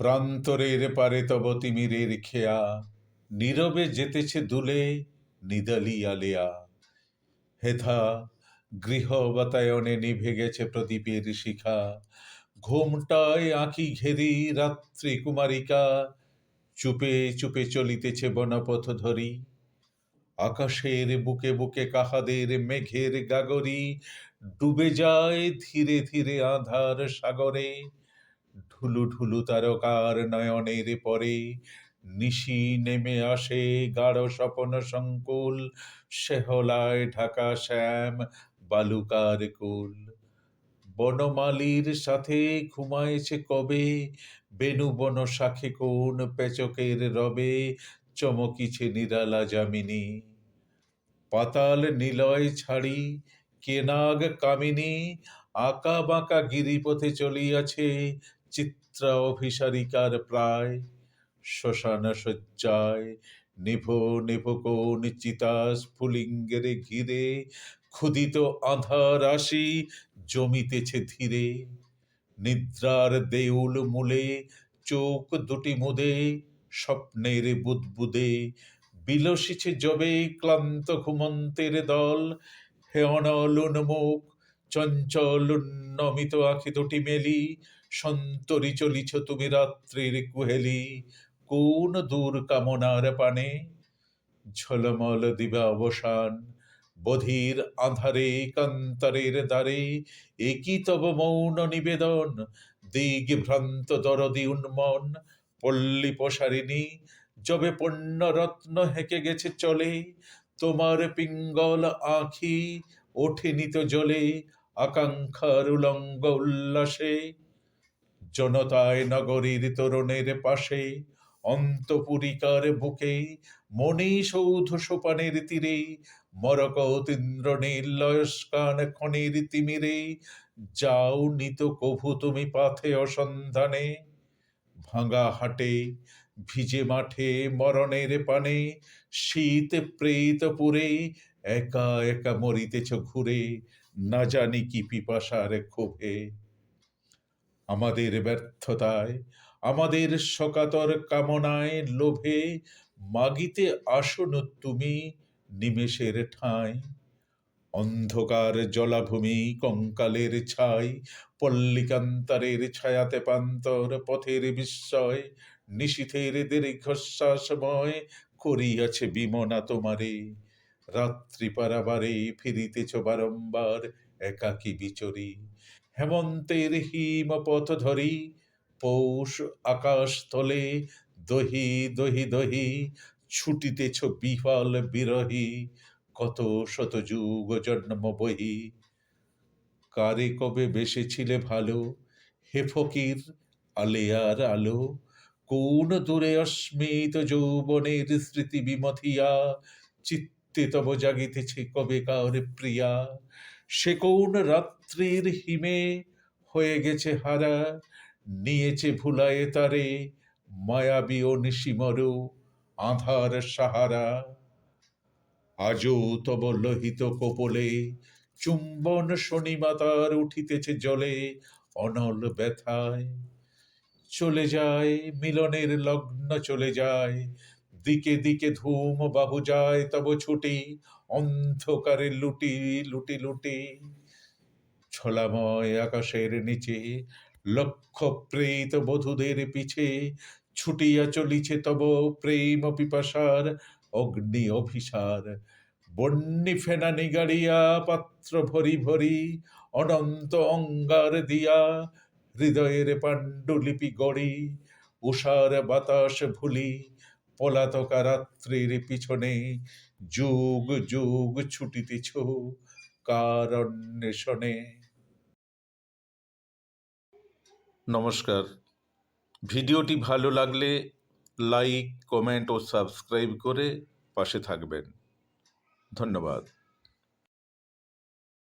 প্রান্তরের পারে তব তিমিরের খেয়া, নীরবে যেতেছে দুলে নিদালিয়া লেয়া। হেথা গৃহ বাতায়নে নিভে গেছে প্রদীপের শিখা, ঘোমটায় আঁখি ঘেরি রাত্রি কুমারিকা চুপে চুপে চলিতেছে বনপথ ধরি। আকাশের বুকে বুকে কাহাদের মেঘের গাগরি ডুবে যায় ধীরে ধীরে আধার সাগরে। ঢুলু ঢুলু তারকার নয়নের পরে নিশি নেমে আসে গাঢ় স্বপন সংকুল, শেহলায় ঢাকা শ্যাম বালুকার কুল। বনমালীর সাথে ঘুমাইছে কবে, বেনু বন শাখে কোন পেচকের রবে চমকিছে নিরালা যামিনী। পাতাল নিলয় ছাড়ি কেনাগ কামিনী আঁকা বাঁকা গিরিপথে চলিয়াছে চিত্রা অভিসারিকার প্রায়। শ্মশান শয্যায় নিভো নিভো কোন চিতা স্ফুলিঙ্গের ঘিরে ক্ষুদিত আঁধার রাশি জমিতেছে ধীরে। নিদ্রার দেউল মূলে চোখ দুটি মুদে স্বপ্নের বুদবুদে বিলসিছে যবে ক্লান্ত ঘুমন্তের দল। হে অনল উন্মুখ চঞ্চল উন্নমিত আঁখি দুটি মেলি সন্তরি চলিছ তুমি রাত্রির কুহেলি কোন দূর কামনার পানে। ঝলমল দিবা অবসান বধির আধারে কান্তরের দ্বারে, একই তব মৌন নিবেদন দিগ ভ্রান্ত দরদি উন্মন। পল্লী প্রসারিণী যবে পণ্য রত্ন হেঁকে গেছে চলে, তোমার পিঙ্গল আঁখি ওঠেনি তো জলে আকাঙ্ক্ষার উলঙ্গ উল্লাসে। জনতায় নগরীর তরুণের পাশে অন্তপুরিকার বুকে মণিসৌধ সোপানের তীরে মরকত ইন্দ্রনীলয়স্কান খনির তিমিরে যাও নিত কভু তুমি পাথে অসন্ধানে। ভাঙা হাটে ভিজে মাঠে মরণের পানে শীত প্রেত পুরে একা একা মরিতেছ ঘুরে না জানি কি পিপাসার ক্ষোভে। আমাদের ব্যর্থতায় আমাদের শোকাতর কামনায় লোভে মাগিতে আসন তুমি নিমেষের ঠাঁই। অন্ধকার জলাভূমি কঙ্কালের ছাই পল্লিকান্তরের ছায়াতে পান্তর পথের বিস্ময় নিশীথের দীর্ঘশ্বাসময় করিয়াছে বিমনা তোমারে। রাত্রি পারাবারে ফিরিতেছ বারম্বার একাকী বিচরি। হেমন্তের হিম পথ ধরি পৌষ আকাশ তলে দহি দহি দহি ছুটিতেছ বিহ্বল বিরহী কত শত যুগ জন্ম বহি। কারে কবে বেসেছিলে ভালো হে ফকির আলেয়ার আলো, কোন দূরে অস্মিত যৌবনের স্মৃতি বিমথিয়া চিত্তে তব জাগিতেছে কবেকার প্রিয়া। সে কোন রাত্রির হিমে হয়ে গেছে হারা, নিয়েছে ভুলায়ে তারে মায়াবী ও নিশিমরু আধার সাহারা। আজও তব লোহিত কপোলে চুম্বন শনিমাতার উঠিতেছে জলে অনল ব্যথায়। চলে যায় মিলনের লগ্ন চলে যায় দিকে দিকে ধূম বাহু যায় তব ছুটি অন্ধকারে লুটি লুটি লুটি। ছলাময় আকাশের নিচে লক্ষ প্রেত বধূদের পিছে ছুটিয়া চলিছে তব প্রেম পিপাসার অগ্নি অভিসার। বন্যি ফেনা নিগাড়িয়া পাত্র ভরি ভরি অনন্ত অঙ্গার দিয়া হৃদয়ের পাণ্ডুলিপি গড়ি। উষার বাতাস ভুলি পলাতকা রাত্রির পিছনে যুগ যুগ ছুটিতেছ কার অন্বেষণে। নমস্কার। ভিডিওটি ভালো লাগলে লাইক কমেন্ট ও সাবস্ক্রাইব করে পাশে থাকবেন। ধন্যবাদ।